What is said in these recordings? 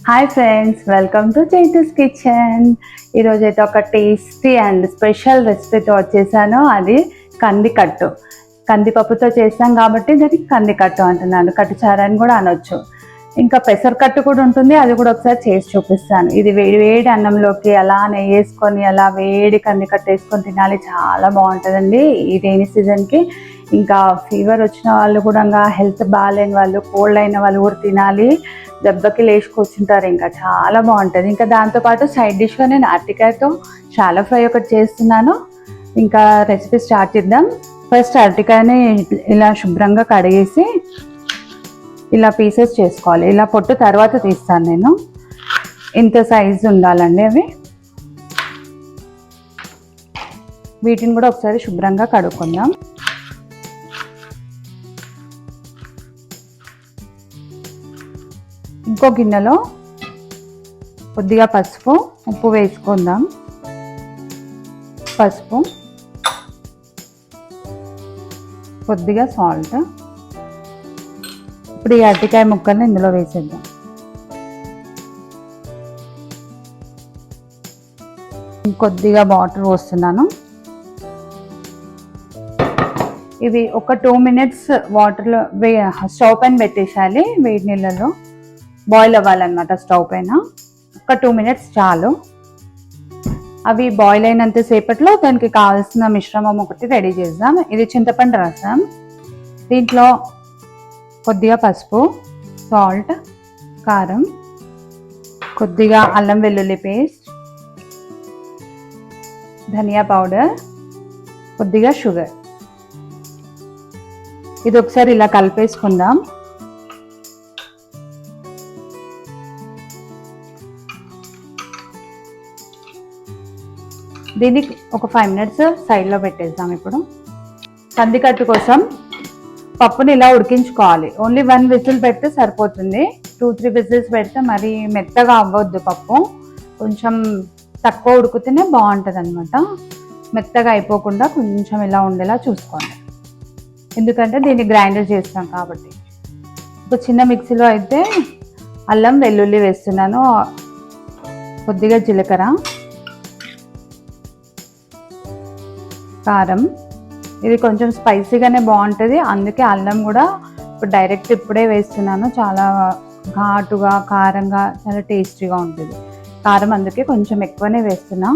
Hi friends, welcome to Chaitu's kitchen. ఈరోజైతే ఒక tasty and special రెసిపీతో వచ్చేసాను. అది కందికట్టు. కందిపప్పుతో చేస్తాం కాబట్టి దానికి కందికట్టు అంటున్నాను. కట్టుచారు అని కూడా అనొచ్చు. ఇంకా పెసరకట్టు కూడా ఉంటుంది, అది కూడా ఒకసారి చేసి చూపిస్తాను. ఇది వేడి వేడి అన్నంలోకి అలా నెయ్యి వేసుకొని అలా వేడి కందికట్టు వేసుకొని తినాలి, చాలా బాగుంటుందండి ఈ రైనీ సీజన్కి. ఇంకా ఫీవర్ వచ్చిన వాళ్ళు కూడా, హెల్త్ బాగాలేని వాళ్ళు, కోల్డ్ అయిన వాళ్ళు కూడా తినాలి. దెబ్బకి లేచి కూర్చుంటారు, ఇంకా చాలా బాగుంటుంది. ఇంకా దాంతోపాటు సైడ్ డిష్గా నేను అరటికాయతో చాలా ఫ్రై ఒకటి చేస్తున్నాను. ఇంకా రెసిపీ స్టార్ట్ చేద్దాం. ఫస్ట్ అరటికాయని ఇలా శుభ్రంగా కడిగేసి ఇలా పీసెస్ చేసుకోవాలి. ఇలా పొట్టు తర్వాత తీస్తాను నేను. ఇంత సైజు ఉండాలండి అవి. వీటిని కూడా ఒకసారి శుభ్రంగా కడుక్కుందాం. ఇంకో గిన్నెలో కొద్దిగా పసుపు, ఉప్పు వేసుకుందాం. పసుపు, కొద్దిగా సాల్ట్. ఇప్పుడు ఈ అరటికాయ ముక్కల్ని ఇందులో వేసేద్దాం. కొద్దిగా వాటర్ పోస్తున్నాను. ఇవి ఒక 2 minutes వాటర్లో స్టవ్ పైన పెట్టేసాలి. వేడి నీళ్ళలో బాయిల్ అవ్వాలన్నమాట. స్టవ్ పైన ఒక 2 minutes చాలు. అవి బాయిల్ అయినంత సేపట్లో దానికి కావాల్సిన మిశ్రమం ఒకటి రెడీ చేద్దాం. ఇది చింతపండు రసం. దీంట్లో కొద్దిగా పసుపు, సాల్ట్, కారం, కొద్దిగా అల్లం వెల్లుల్లి పేస్ట్, ధనియా పౌడర్, కొద్దిగా షుగర్. ఇది ఒకసారి ఇలా కలిపేసుకుందాం. దీన్ని ఒక 5 minutes సైడ్లో పెట్టేద్దాం. ఇప్పుడు కందికట్టు కోసం పప్పుని ఇలా ఉడికించుకోవాలి. ఓన్లీ 1 whistle పెడితే సరిపోతుంది. 2-3 whistles పెడితే మరి మెత్తగా అవ్వద్దు. పప్పు కొంచెం తక్కువ ఉడికితేనే బాగుంటుంది అనమాట. మెత్తగా అయిపోకుండా కొంచెం ఇలా ఉండేలా చూసుకోండి, ఎందుకంటే దీన్ని గ్రైండర్ చేస్తాం కాబట్టి. ఒక చిన్న మిక్సీలో అయితే అల్లం వెల్లుల్లి వేస్తున్నాను, కొద్దిగా జీలకర్ర, కారం. ఇది కొంచెం స్పైసీగానే బాగుంటుంది, అందుకే అల్లం కూడా ఇప్పుడు డైరెక్ట్ ఇప్పుడే వేస్తున్నాను. చాలా ఘాటుగా, కారంగా, చాలా టేస్టీగా ఉంటుంది కారం, అందుకే కొంచెం ఎక్కువనే వేస్తున్నా.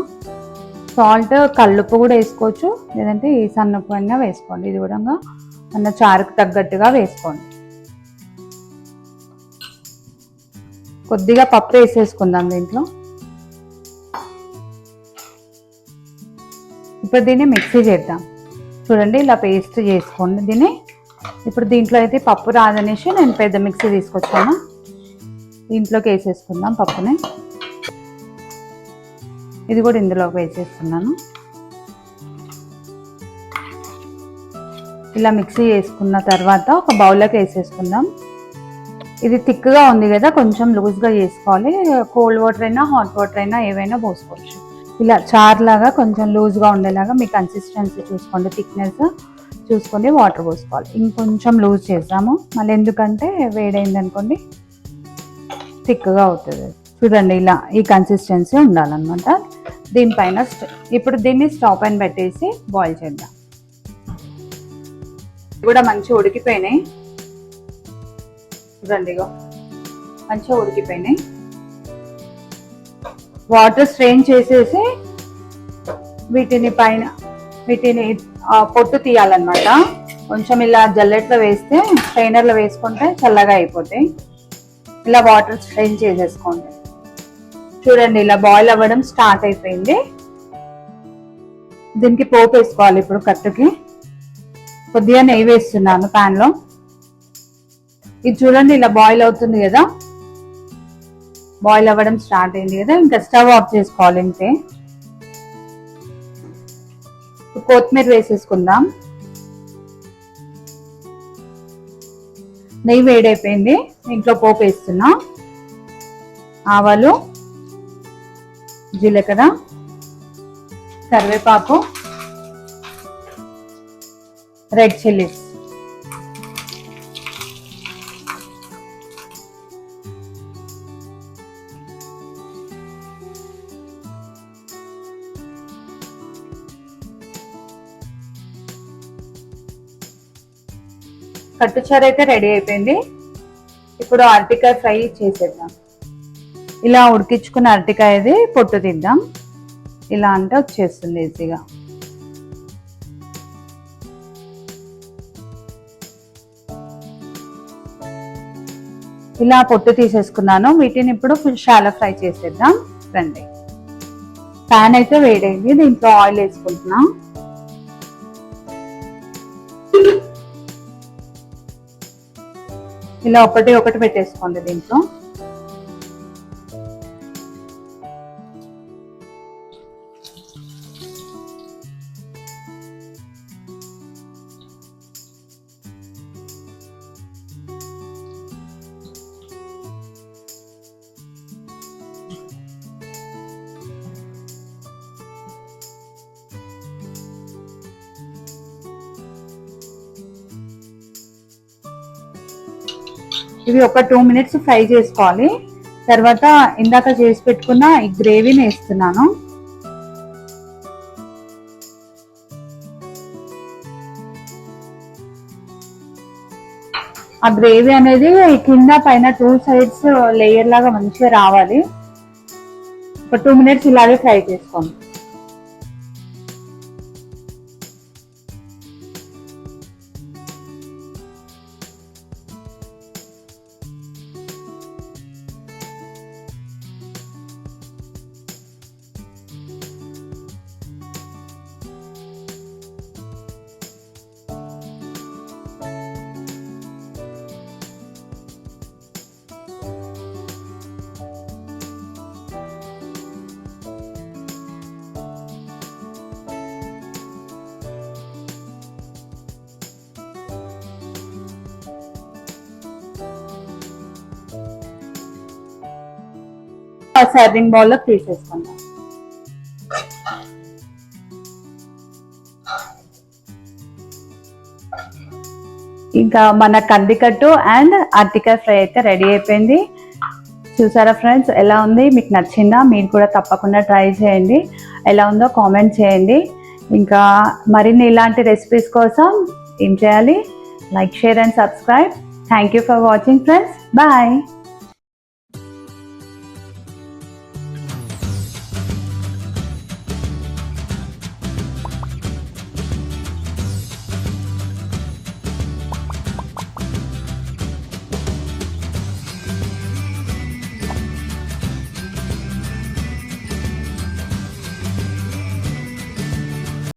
సాల్ట్, కల్లుప్పు కూడా వేసుకోవచ్చు, లేదంటే ఈ సన్నప్పు అయినా వేసుకోండి. ఇది కూడా మన చారుకు తగ్గట్టుగా వేసుకోండి. కొద్దిగా పప్పు వేసేసుకుందాం దీంట్లో. ఇప్పుడు దీన్ని మిక్సీ చేద్దాం. చూడండి, ఇలా పేస్ట్ చేసుకోండి దీన్ని. ఇప్పుడు దీంట్లో అయితే పప్పు రాదనేసి నేను పెద్ద మిక్సీ తీసుకొచ్చాను. దీంట్లోకి వేసేసుకుందాం పప్పుని. ఇది కూడా ఇందులోకి వేసేస్తున్నాను. ఇలా మిక్సీ చేసుకున్న తర్వాత ఒక బౌల్లోకి వేసేసుకుందాం. ఇది థిక్గా ఉంది కదా, కొంచెం లూజ్గా చేసుకోవాలి. కోల్డ్ వాటర్ అయినా హాట్ వాటర్ అయినా ఏవైనా పోసుకోవచ్చు. ఇలా చారులాగా కొంచెం లూజ్గా ఉండేలాగా మీ కన్సిస్టెన్సీ చూసుకోండి, థిక్నెస్ చూసుకొని వాటర్ పోసుకోవాలి. ఇంకొంచెం లూజ్ చేద్దాము, మళ్ళీ ఎందుకంటే వేడైంది అనుకోండి థిక్గా అవుతుంది. చూడండి, ఇలా ఈ కన్సిస్టెన్సీ ఉండాలన్నమాట. దీనిపైన ఇప్పుడు దీన్ని స్టవ్ పైన పెట్టేసి బాయిల్ చేద్దాం. కూడా మంచిగా ఉడికిపోయినాయి. చూడండి, మంచిగా ఉడికిపోయినాయి. వాటర్ స్ట్రెయిన్ చేసేసి వీటిని పొట్టు తీయాలన్నమాట. కొంచెం ఇలా జల్లెట్లో వేస్తే, స్ట్రైనర్లో వేసుకుంటే చల్లగా అయిపోతాయి. ఇలా వాటర్ స్ట్రెయిన్ చేసేసుకోండి. చూడండి, ఇలా బాయిల్ అవ్వడం స్టార్ట్ అయిపోయింది. దీనికి పోపు వేసుకోవాలి. ఇప్పుడు కట్టుకి కొద్దిగా నెయ్యి వేస్తున్నాను ప్యాన్లో. ఇది చూడండి, ఇలా బాయిల్ అవుతుంది కదా, బాయిల్ అవ్వడం స్టార్ట్ అయింది కదా, ఇంకా స్టవ్ ఆఫ్ చేసుకోవాలి. ఇంతే. కొత్తిమీర వేసేసుకుందాం. నెయ్యి వేడైపోయింది, ఇంట్లో పోపు వేస్తున్నా. ఆవాలు, జీలకర్ర, కరివేపాకు, రెడ్ చిల్లీస్. కట్టుచారు అయితే రెడీ అయిపోయింది. ఇప్పుడు అరటికాయ ఫ్రై చేసేద్దాం. ఇలా ఉడికించుకున్న అరటికాయది పొట్టు తీద్దాం. ఇలా అంటే వచ్చేస్తుంది ఈజీగా. ఇలా పొట్టు తీసేసుకున్నాను. వీటిని ఇప్పుడు షాలో ఫ్రై చేసేద్దాం రండి. ప్యాన్ అయితే వేడైంది, దీంట్లో ఆయిల్ వేసుకుంటున్నా. ఇలా ఒకటి ఒకటి పెట్టేసుకోండి దీంట్లో. ఇవి ఒక 2 minutes ఫ్రై చేసుకోవాలి. తర్వాత ఇందాక చేసి పెట్టుకున్న ఈ గ్రేవీని వేస్తున్నాను. ఆ గ్రేవీ అనేది కింద పైన 2 sides లేయర్ లాగా మంచిగా రావాలి. ఒక 2 minutes ఇలాగే ఫ్రై చేసుకోండి. సర్వింగ్ బౌల్ లో తీసేసుకుందాం. ఇంకా మన కందికట్టు అండ్ అరటికాయ ఫ్రై అయితే రెడీ అయిపోయింది. చూసారా ఫ్రెండ్స్, ఎలా ఉంది? మీకు నచ్చిందా? మీరు కూడా తప్పకుండా ట్రై చేయండి. ఎలా ఉందో కామెంట్ చేయండి. ఇంకా మరిన్ని ఇలాంటి రెసిపీస్ కోసం ఏం చేయాలి? Like, share and subscribe. Thank you for watching friends. Bye.